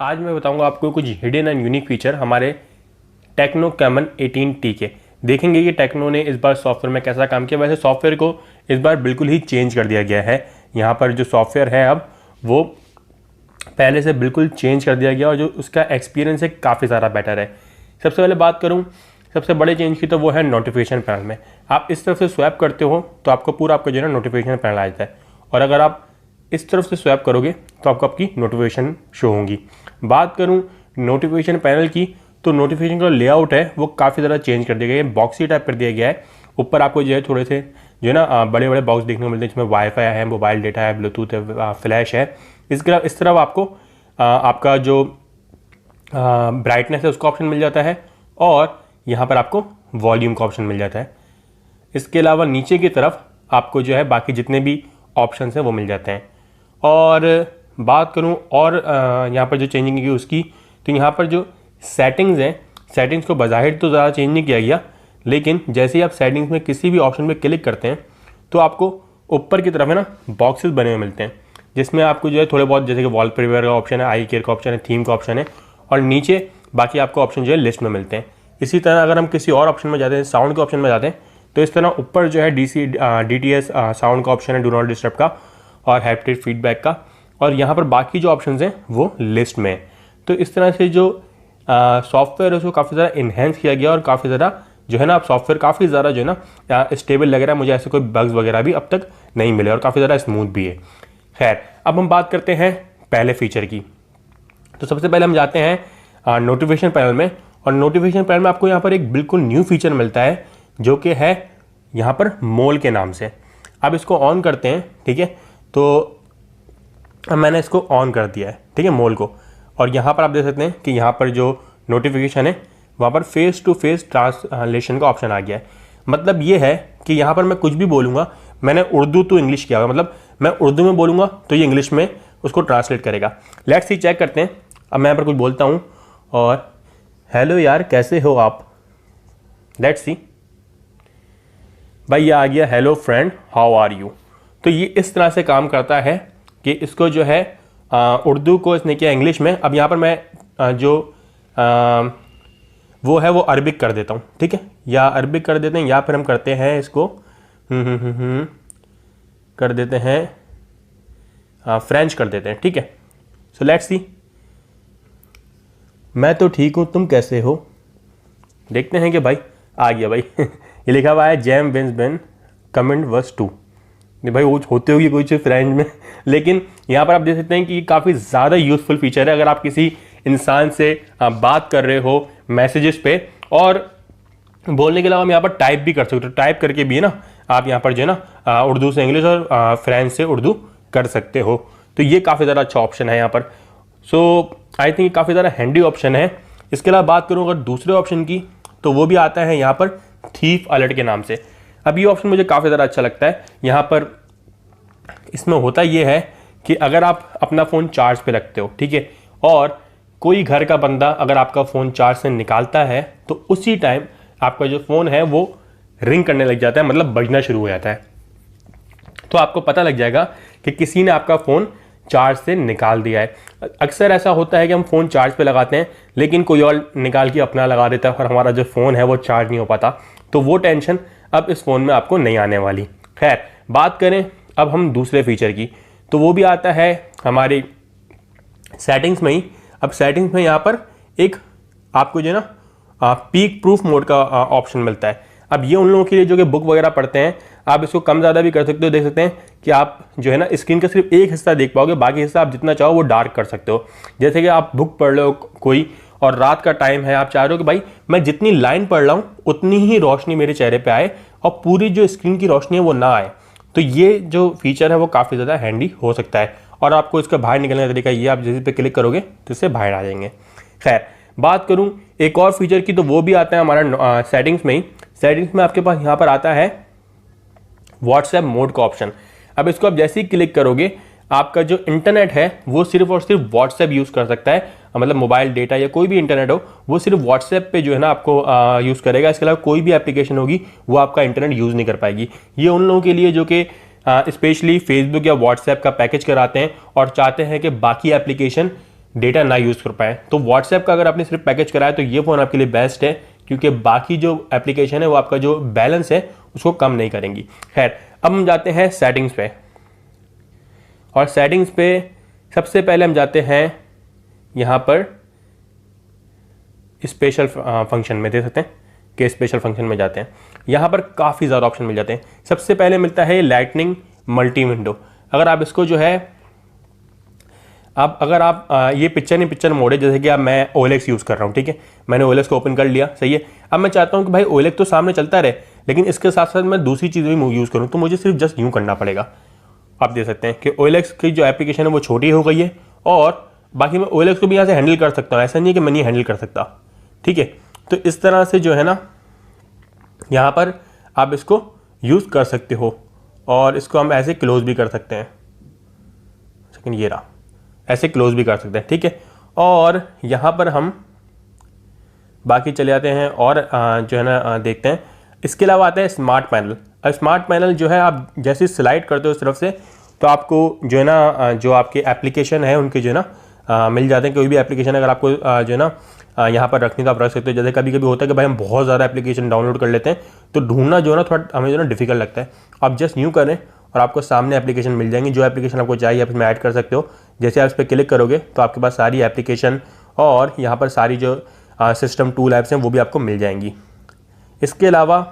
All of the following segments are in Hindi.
आज मैं बताऊंगा आपको कुछ हिडन एंड यूनिक फीचर हमारे टेक्नो कैमन 18T के। देखेंगे कि टेक्नो ने इस बार सॉफ्टवेयर में कैसा काम किया। वैसे सॉफ्टवेयर को इस बार बिल्कुल ही चेंज कर दिया गया है। यहाँ पर जो सॉफ्टवेयर है अब वो पहले से बिल्कुल चेंज कर दिया गया और जो उसका एक्सपीरियंस है काफ़ी ज़्यादा बेटर है। सबसे पहले बात करूँ सबसे बड़े चेंज की, तो वो है नोटिफिकेशन पैनल में। आप इस तरफ से स्वैप करते हो तो आपको पूरा आपका जो है नोटिफिकेशन पैनल आ जाता है, और अगर आप इस तरफ से स्वैप करोगे तो आपको आपकी नोटिफिकेशन शो होंगी। बात करूं नोटिफिकेशन पैनल की, तो नोटिफिकेशन का लेआउट है वो काफ़ी ज़्यादा चेंज कर दिया गया है, बॉक्सी टाइप कर दिया गया है। ऊपर आपको जो है थोड़े से जो है ना बड़े बड़े बॉक्स देखने को मिलते हैं, जिसमें वाईफाई है, मोबाइल डेटा है, ब्लूटूथ है, फ्लैश है। इस तरफ आपको आपका जो ब्राइटनेस है उसका ऑप्शन मिल जाता है, और यहाँ पर आपको वॉल्यूम का ऑप्शन मिल जाता है। इसके अलावा नीचे की तरफ आपको जो है बाकी जितने भी ऑप्शन हैं वो मिल जाते हैं। और बात करूं और यहाँ पर जो चेंजिंग की उसकी, तो यहाँ पर जो सेटिंग्स हैं, सेटिंग्स को बज़ाहिर तो ज़्यादा चेंज नहीं किया गया, लेकिन जैसे ही आप सेटिंग्स में किसी भी ऑप्शन पे क्लिक करते हैं तो आपको ऊपर की तरफ है ना बॉक्सेस बने हुए मिलते हैं, जिसमें आपको जो है थोड़े बहुत जैसे कि वॉलपेपर का ऑप्शन है, आई केयर का ऑप्शन है, थीम का ऑप्शन है, और नीचे बाकी आपको ऑप्शन जो है लिस्ट में मिलते हैं। इसी तरह अगर हम किसी और ऑप्शन में जाते हैं, साउंड के ऑप्शन में जाते हैं, तो इस तरह ऊपर जो है DTS साउंड का ऑप्शन है, डू नॉट डिस्टर्ब का, और हैप्टिक फीडबैक का, और यहाँ पर बाकी जो ऑप्शंस हैं वो लिस्ट में है। तो इस तरह से जो सॉफ्टवेयर है उसको काफ़ी ज़्यादा इन्हेंस किया गया, और काफ़ी ज़्यादा जो है ना आप सॉफ्टवेयर काफ़ी ज़्यादा जो है ना स्टेबल लग रहा है। मुझे ऐसे कोई बग्स वगैरह भी अब तक नहीं मिले, और काफ़ी ज़्यादा स्मूथ भी है। खैर, अब हम बात करते हैं पहले फीचर की। तो सबसे पहले हम जाते हैं नोटिफिकेशन पैनल में, और नोटिफिकेशन पैनल में आपको यहाँ पर एक बिल्कुल न्यू फीचर मिलता है जो कि है यहाँ पर मोल के नाम से। अब इसको ऑन करते हैं, ठीक है। तो अब मैंने इसको ऑन कर दिया है, ठीक है, मोल को, और यहाँ पर आप देख सकते हैं कि यहाँ पर जो नोटिफिकेशन है वहाँ पर फेस टू फेस ट्रांसलेशन का ऑप्शन आ गया है। मतलब ये है कि यहाँ पर मैं कुछ भी बोलूँगा, मैंने उर्दू टू इंग्लिश किया हुआ, मतलब मैं उर्दू में बोलूँगा तो ये इंग्लिश में उसको ट्रांसलेट करेगा। लेट्स सी, चेक करते हैं। अब मैं यहाँ पर कुछ बोलता हूँ, और हेलो यार कैसे हो आप, लेट्स सी, भाई ये आ गया hello friend how are you. तो ये इस तरह से काम करता है कि इसको जो है उर्दू को इसने किया इंग्लिश में। अब यहाँ पर मैं जो वो है वो अरबिक कर देता हूँ, ठीक है, या अरबिक कर देते हैं, या फिर हम करते हैं इसको कर देते हैं फ्रेंच कर देते हैं, ठीक है। सो लेट्स सी, मैं तो ठीक हूँ तुम कैसे हो। देखते हैं कि भाई आ गया भाई ये लिखा हुआ है जैम बेंस बेन कमेंट वर्स 2। भाई वो होते होगी कोई चीज़ फ्रेंच में, लेकिन यहाँ पर आप देख सकते हैं कि काफ़ी ज़्यादा यूज़फुल फीचर है। अगर आप किसी इंसान से बात कर रहे हो मैसेजेस पे, और बोलने के अलावा हम यहाँ पर टाइप भी कर सकते हो, टाइप करके भी है ना आप यहाँ पर जो है ना उर्दू से इंग्लिश और फ्रेंच से उर्दू कर सकते हो। तो ये काफ़ी ज़्यादा अच्छा ऑप्शन है यहाँ पर। सो आई थिंक काफ़ी ज़्यादा हैंडी ऑप्शन है। इसके अलावा बात करूँ अगर दूसरे ऑप्शन की, तो वो भी आता है यहाँ पर थीफ अलर्ट के नाम से। अब ये ऑप्शन मुझे काफ़ी ज़्यादा अच्छा लगता है। यहाँ पर इसमें होता ये है कि अगर आप अपना फ़ोन चार्ज पे रखते हो, ठीक है, और कोई घर का बंदा अगर आपका फ़ोन चार्ज से निकालता है, तो उसी टाइम आपका जो फ़ोन है वो रिंग करने लग जाता है, मतलब बजना शुरू हो जाता है। तो आपको पता लग जाएगा कि किसी ने आपका फ़ोन चार्ज से निकाल दिया है। अक्सर ऐसा होता है कि हम फ़ोन चार्ज पे लगाते हैं, लेकिन कोई और निकाल के अपना लगा देता है, और हमारा जो फ़ोन है वो चार्ज नहीं हो पाता। तो वो टेंशन अब इस फ़ोन में आपको नहीं आने वाली। खैर, बात करें अब हम दूसरे फीचर की, तो वो भी आता है हमारी सेटिंग्स में ही। अब सेटिंग्स में यहाँ पर एक आपको जो है ना पीक प्रूफ मोड का ऑप्शन मिलता है। अब ये उन लोगों के लिए जो कि बुक वगैरह पढ़ते हैं, आप इसको कम ज़्यादा भी कर सकते हो। देख सकते हैं कि आप जो है ना स्क्रीन का सिर्फ एक हिस्सा देख पाओगे, बाकी हिस्सा आप जितना चाहो वो डार्क कर सकते हो। जैसे कि आप बुक पढ़ रहे हो कोई, और रात का टाइम है, आप चाह रहे हो कि भाई मैं जितनी लाइन पढ़ रहा हूँ उतनी ही रोशनी मेरे चेहरे पे आए, और पूरी जो स्क्रीन की रोशनी है वो ना आए। तो ये जो फीचर है वो काफ़ी ज़्यादा हैंडी हो सकता है। और आपको इसका बाहर निकलने का तरीका ये, आप जैसे पे क्लिक करोगे तो इससे बाहर आ जाएंगे। खैर, बात करूँ एक और फीचर की, तो वो भी आता है हमारा सेटिंग्स में ही। सेटिंग्स में आपके पास यहाँ पर आता है व्हाट्सएप मोड का ऑप्शन। अब इसको आप जैसे ही क्लिक करोगे, आपका जो इंटरनेट है वो सिर्फ और सिर्फ व्हाट्सएप यूज़ कर सकता है, मतलब मोबाइल डेटा या कोई भी इंटरनेट हो वो सिर्फ व्हाट्सएप पे जो है ना आपको यूज़ करेगा। इसके अलावा कोई भी एप्लीकेशन होगी वो आपका इंटरनेट यूज़ नहीं कर पाएगी। ये उन लोगों के लिए जो कि स्पेशली फेसबुक या व्हाट्सएप का पैकेज कराते हैं और चाहते हैं कि बाकी एप्लीकेशन डेटा ना यूज़ कर पाए, तो व्हाट्सएप का अगर आपने सिर्फ पैकेज कराया तो ये फ़ोन आपके लिए बेस्ट है, क्योंकि बाकी जो एप्लीकेशन है वो आपका जो बैलेंस है उसको कम नहीं करेंगी। खैर, अब हम जाते हैं सेटिंग्स पे, और सेटिंग्स पे सबसे पहले हम जाते हैं यहाँ पर स्पेशल फंक्शन में, दे सकते हैं कि स्पेशल फंक्शन में जाते हैं। यहाँ पर काफ़ी ज़्यादा ऑप्शन मिल जाते हैं। सबसे पहले मिलता है लाइटनिंग मल्टी विंडो। अगर आप इसको जो है, अब अगर आप ये पिक्चर नहीं पिक्चर मोड है, जैसे कि अब मैं OLX यूज़ कर रहा हूँ, ठीक है, मैंने OLX को ओपन कर लिया, सही है। अब मैं चाहता हूँ कि भाई OLX तो सामने चलता रहे, लेकिन इसके साथ साथ मैं दूसरी चीज़ भी यूज़ करूँ, तो मुझे सिर्फ जस्ट यूँ करना पड़ेगा। आप देख सकते हैं कि OLX की जो एप्लीकेशन है वो छोटी हो गई है, और बाकी मैं OLX को भी यहाँ से हैंडल कर सकता हूँ, ऐसा नहीं है कि मैं नहीं हैंडल कर सकता, ठीक है। तो इस तरह से जो है ना, यहाँ पर आप इसको यूज़ कर सकते हो, और इसको हम ऐसे क्लोज भी कर सकते हैं, सेकंड ये रहा, ऐसे क्लोज भी कर सकते हैं, ठीक है। और यहाँ पर हम बाकी चले जाते हैं और जो है ना देखते हैं। इसके अलावा आता है स्मार्ट पैनल। अब स्मार्ट पैनल जो है, आप जैसे स्लाइड करते हो इस तरफ से, तो आपको जो है ना जो आपके एप्लीकेशन है उनके जो है ना मिल जाते हैं। कोई भी एप्लीकेशन अगर आपको जो है ना यहाँ पर रखनी तो आप रख सकते हो। जैसे कभी कभी होता है कि भाई हम बहुत ज़्यादा एप्लीकेशन डाउनलोड कर लेते हैं, तो ढूंढना जो है ना थोड़ा हमें जो है ना डिफिकल्ट लगता है। आप जस्ट यूँ करें और आपको सामने एप्लीकेशन मिल जाएंगी, जो एप्लीकेशन आपको चाहिए आप इसमें ऐड कर सकते हो। जैसे आप इस पर क्लिक करोगे तो आपके पास सारी एप्लीकेशन और यहाँ पर सारी जो सिस्टम टूल ऐप्स हैं वो भी आपको मिल जाएंगी। इसके अलावा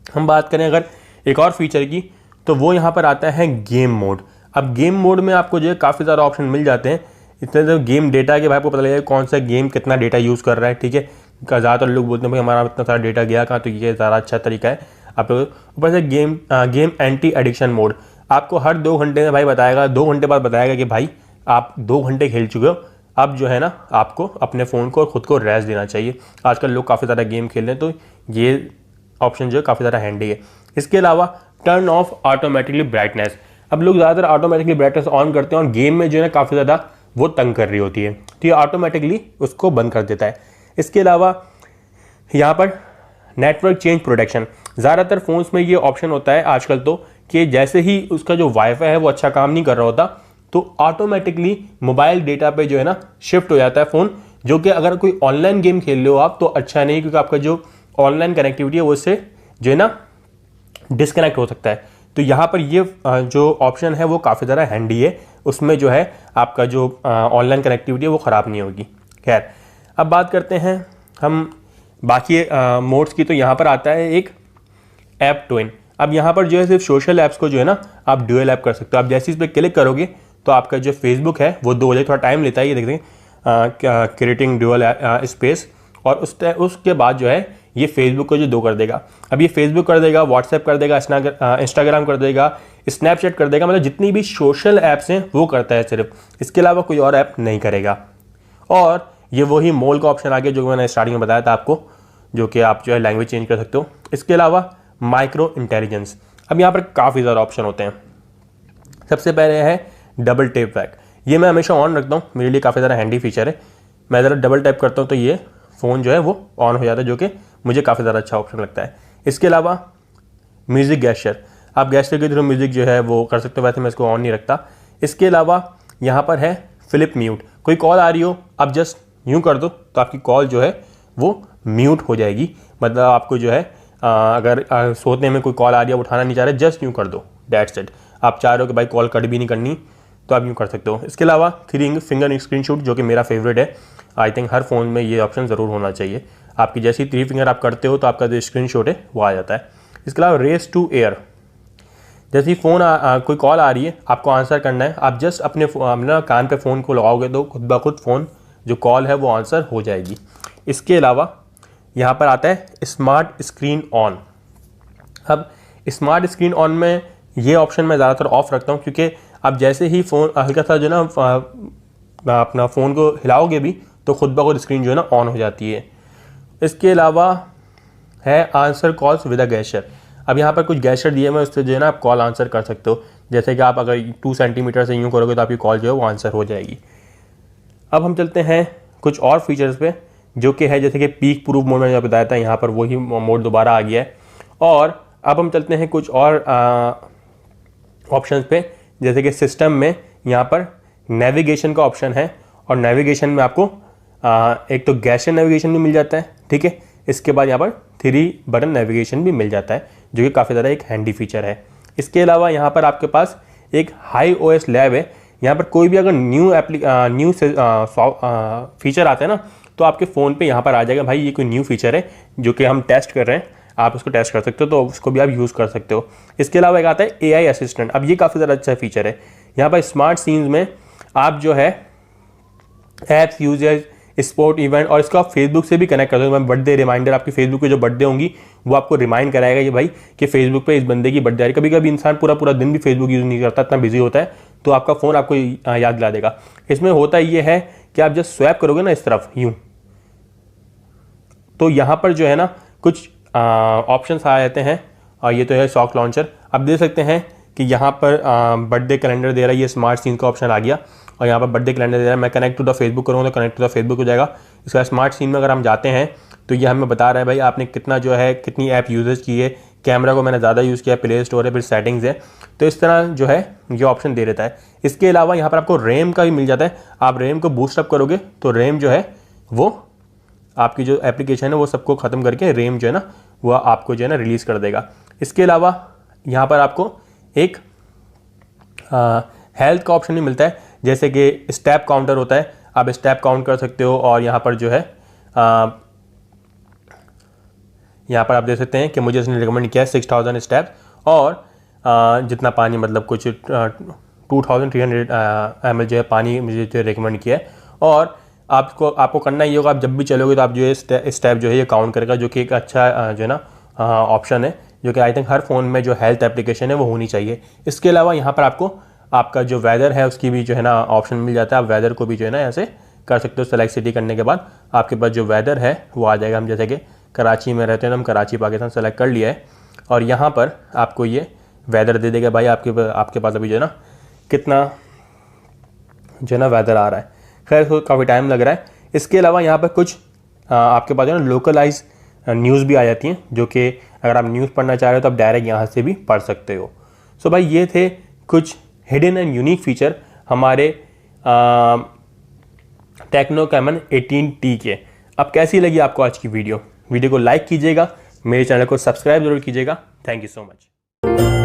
हम बात करें अगर एक और फीचर की, तो वो यहाँ पर आता है गेम मोड। अब गेम मोड में आपको जो है काफ़ी ज़्यादा ऑप्शन मिल जाते हैं। इतने तो गेम डेटा के भाई आपको पता लगेगा कौन सा गेम कितना डेटा यूज़ कर रहा है, ठीक है। ज़्यादातर लोग बोलते हैं भाई हमारा इतना सारा डेटा गया कहाँ, तो ये ज़्यादा अच्छा तरीका है। आप लोग ऊपर से गेम एंटी एडिक्शन मोड, आपको हर 2 घंटे में भाई बताएगा, 2 घंटे बाद बताएगा कि भाई आप 2 घंटे खेल चुके हो, अब जो है ना आपको अपने फ़ोन को और ख़ुद को रेस्ट देना चाहिए। आजकल लोग काफ़ी ज़्यादा गेम खेल रहे हैं, तो ये ऑप्शन जो है काफ़ी ज़्यादा हैंडी है। इसके अलावा टर्न ऑफ ऑटोमेटिकली ब्राइटनेस। अब लोग ज़्यादातर ऑटोमेटिकली ब्राइटनेस ऑन करते हैं और गेम में जो है ना काफ़ी ज़्यादा वो तंग कर रही होती है, तो ये ऑटोमेटिकली उसको बंद कर देता है। इसके अलावा यहाँ पर नेटवर्क चेंज प्रोटेक्शन, ज़्यादातर फ़ोन्स में ये ऑप्शन होता है आजकल तो, कि जैसे ही उसका जो वाईफाई है वो अच्छा काम नहीं कर रहा होता, तो ऑटोमेटिकली मोबाइल डेटा पे जो है ना शिफ्ट हो जाता है फ़ोन, जो कि अगर कोई ऑनलाइन गेम खेल रहे हो आप तो अच्छा नहीं, क्योंकि आपका जो ऑनलाइन कनेक्टिविटी है वो उससे जो है ना डिस्कनेक्ट हो सकता है। तो यहाँ पर ये जो ऑप्शन है वो काफ़ी ज़्यादा हैंडी है, उसमें जो है आपका जो ऑनलाइन कनेक्टिविटी है वो ख़राब नहीं होगी। खैर, अब बात करते हैं हम बाकी मोड्स की। तो यहाँ पर आता है एक ऐप ट्विन। अब यहाँ पर जो है सिर्फ सोशल ऐप्स को जो है ना आप ड्यूअल ऐप कर सकते हो। आप जैसे इस पर क्लिक करोगे तो आपका जो फेसबुक है वो 2 बजे थोड़ा टाइम लेता है, ये देखते हैं क्रिएटिंग ड्यूअल स्पेस, और उसके बाद जो है ये फेसबुक को जो 2 कर देगा। अब ये फेसबुक कर देगा, व्हाट्सएप कर देगा, इंस्टाग्राम कर देगा, स्नैपचैट कर देगा, मतलब जितनी भी सोशल ऐप्स हैं वो करता है सिर्फ, इसके अलावा कोई और ऐप नहीं करेगा। और ये वही मोल का ऑप्शन आ गया जो मैंने स्टार्टिंग में बताया था आपको, जो कि आप जो है लैंग्वेज चेंज कर सकते हो। इसके अलावा माइक्रो इंटेलिजेंस। अब यहाँ पर काफ़ी ज़्यादा ऑप्शन होते हैं। सबसे पहले है डबल टैप बैक, ये मैं हमेशा ऑन रखता हूँ, मेरे लिए काफ़ी ज़्यादा हैंडी फीचर है। मैं ज़रा डबल टैप करता हूँ तो ये फ़ोन जो है वो ऑन हो जाता है, जो कि मुझे काफ़ी ज़्यादा अच्छा ऑप्शन लगता है। इसके अलावा म्यूज़िक गेस्चर, आप गेस्चर के थ्रू म्यूज़िक जो है वो कर सकते हो, वैसे मैं इसको ऑन नहीं रखता। इसके अलावा यहाँ पर है फ्लिप म्यूट, कोई कॉल आ रही हो आप जस्ट यूँ कर दो तो आपकी कॉल जो है वो म्यूट हो जाएगी। मतलब आपको जो है अगर सोचने में कोई कॉल आ रही है उठाना नहीं चाह रहे, जस्ट यूँ कर दो, दैट्स इट। आप चाह रहे हो कि भाई कॉल कट भी नहीं करनी तो आप यूँ कर सकते हो। इसके अलावा 3 फिंगर स्क्रीनशॉट, जो कि मेरा फेवरेट है, आई थिंक हर फ़ोन में ये ऑप्शन ज़रूर होना चाहिए। आपकी जैसी 3 फिंगर आप करते हो तो आपका जो स्क्रीनशॉट है वो आ जाता है। इसके अलावा रेस टू एयर, जैसे फ़ोन कोई कॉल आ रही है आपको आंसर करना है, आप जस्ट अपने कान पे फ़ोन को लगाओगे तो खुद ब खुद फ़ोन जो कॉल है वो आंसर हो जाएगी। इसके अलावा यहाँ पर आता है स्मार्ट स्क्रीन ऑन। अब स्मार्ट स्क्रीन ऑन में ये ऑप्शन मैं ज़्यादातर ऑफ रखता हूँ, क्योंकि आप जैसे ही फ़ोन हल्का सा जो ना अपना फ़ोन को हिलाओगे भी तो खुद ब खुद स्क्रीन जो है ना ऑन हो जाती है। इसके अलावा है answer calls with a gesture. अब यहाँ पर कुछ गेस्चर दिए मैं उससे जो है ना आप कॉल आंसर कर सकते हो, जैसे कि आप अगर 2 सेंटीमीटर से यूँ करोगे तो आपकी कॉल जो है वो आंसर हो जाएगी। अब हम चलते हैं कुछ और फीचर्स पे, जो कि है जैसे कि पीक प्रूफ मोड मैंने बताया था, यहाँ पर वही मोड दोबारा आ गया है। और अब हम चलते हैं कुछ और ऑप्शंस पे, जैसे कि सिस्टम में यहाँ पर नेविगेशन का ऑप्शन है और नेविगेशन में आपको एक तो गैसियन नेविगेशन भी मिल जाता है, ठीक है। इसके बाद यहाँ पर 3 बटन नेविगेशन भी मिल जाता है, जो कि काफ़ी ज़्यादा एक हैंडी फीचर है। इसके अलावा यहाँ पर आपके पास एक HiOS लैब है। यहाँ पर कोई भी अगर न्यू फीचर आता है ना, तो आपके फ़ोन पे यहाँ पर आ जाएगा भाई ये कोई न्यू फीचर है जो कि हम टेस्ट कर रहे हैं, आप उसको टेस्ट कर सकते हो, तो उसको भी आप यूज़ कर सकते हो। इसके अलावा एक आता है AI असिस्टेंट। अब ये काफ़ी ज़्यादा अच्छा फीचर है। यहाँ पर स्मार्ट सीन्स में आप जो है ऐप्स, यूजर्स, स्पोर्ट इवेंट और इसको आप फेसबुक से भी कनेक्ट कर सकते हो। बर्थडे रिमाइंडर, आपकी फेसबुक पे जो बर्थडे होंगी वो आपको रिमाइंड कराएगा ये भाई कि फेसबुक पे इस बंदे की बर्थडे आ रही। कभी कभी इंसान पूरा पूरा दिन भी फेसबुक यूज़ नहीं करता, इतना बिजी होता है, तो आपका फ़ोन आपको याद दिला देगा। इसमें होता ये है कि आप जब स्वैप करोगे ना इस तरफ यूँ, तो यहाँ पर जो है ना कुछ ऑप्शंस आ जाते हैं। और ये तो है सॉफ्ट लॉन्चर। आप देख सकते हैं कि यहाँ पर बर्थडे कैलेंडर दे रहा है, ये स्मार्ट सीन का ऑप्शन आ गया और यहाँ पर बर्थडे कैलेंडर दे रहा है। मैं कनेक्ट टू द फेसबुक करूँगा तो कनेक्ट टू द फेसबुक हो जाएगा। इसका स्मार्ट सीन में अगर हम जाते हैं तो ये हमें बता रहा है भाई आपने कितना जो है कितनी ऐप यूजेज की है। कैमरा को मैंने ज़्यादा यूज़ किया, प्ले स्टोर है, फिर सेटिंग्स है, तो इस तरह जो है ये ऑप्शन दे देता है। इसके अलावा यहाँ पर आपको रैम का भी मिल जाता है। आप रैम को बूस्टअप करोगे तो रैम जो है वो आपकी जो एप्लीकेशन है वो सबको ख़त्म करके रैम जो है ना वो आपको जो है ना रिलीज़ कर देगा। इसके अलावा यहाँ पर आपको एक हेल्थ का ऑप्शन भी मिलता है, जैसे कि स्टेप काउंटर होता है, आप स्टेप काउंट कर सकते हो। और यहाँ पर जो है यहाँ पर आप देख सकते हैं कि मुझे इसने रिकमेंड किया है 6000 स्टेप और जितना पानी, मतलब कुछ 2300 ml जो है पानी मुझे जो रिकमेंड किया है। और आपको करना ही होगा, आप जब भी चलोगे तो आप जो है स्टेप जो है ये काउंट करेगा, जो कि एक अच्छा जो है ना ऑप्शन है, जो कि आई थिंक हर फ़ोन में जो हेल्थ एप्लीकेशन है वो होनी चाहिए। इसके अलावा यहाँ पर आपको आपका जो वेदर है उसकी भी जो है ना ऑप्शन मिल जाता है। आप वेदर को भी जो है ना ऐसे कर सकते हो। सेलेक्ट सिटी करने के बाद आपके पास जो वेदर है वो आ जाएगा। हम जैसे कि कराची में रहते हैं तो हम कराची पाकिस्तान सेलेक्ट कर लिया है और यहाँ पर आपको ये वेदर दे देगा भाई आपके पास अभी जो है ना कितना जो है ना वेदर आ रहा है। खैर इसको काफ़ी टाइम लग रहा है। इसके अलावा यहाँ पर कुछ आपके पास जो है ना लोकलाइज न्यूज़ भी आ जाती हैं, जो कि अगर आप न्यूज़ पढ़ना चाह रहे हो तो आप डायरेक्ट यहाँ से भी पढ़ सकते हो। सो भाई ये थे कुछ हिडन एंड यूनिक फीचर हमारे टेक्नो कैमन 18T के। अब कैसी लगी आपको आज की वीडियो को लाइक कीजिएगा, मेरे चैनल को सब्सक्राइब जरूर कीजिएगा। Thank you so much.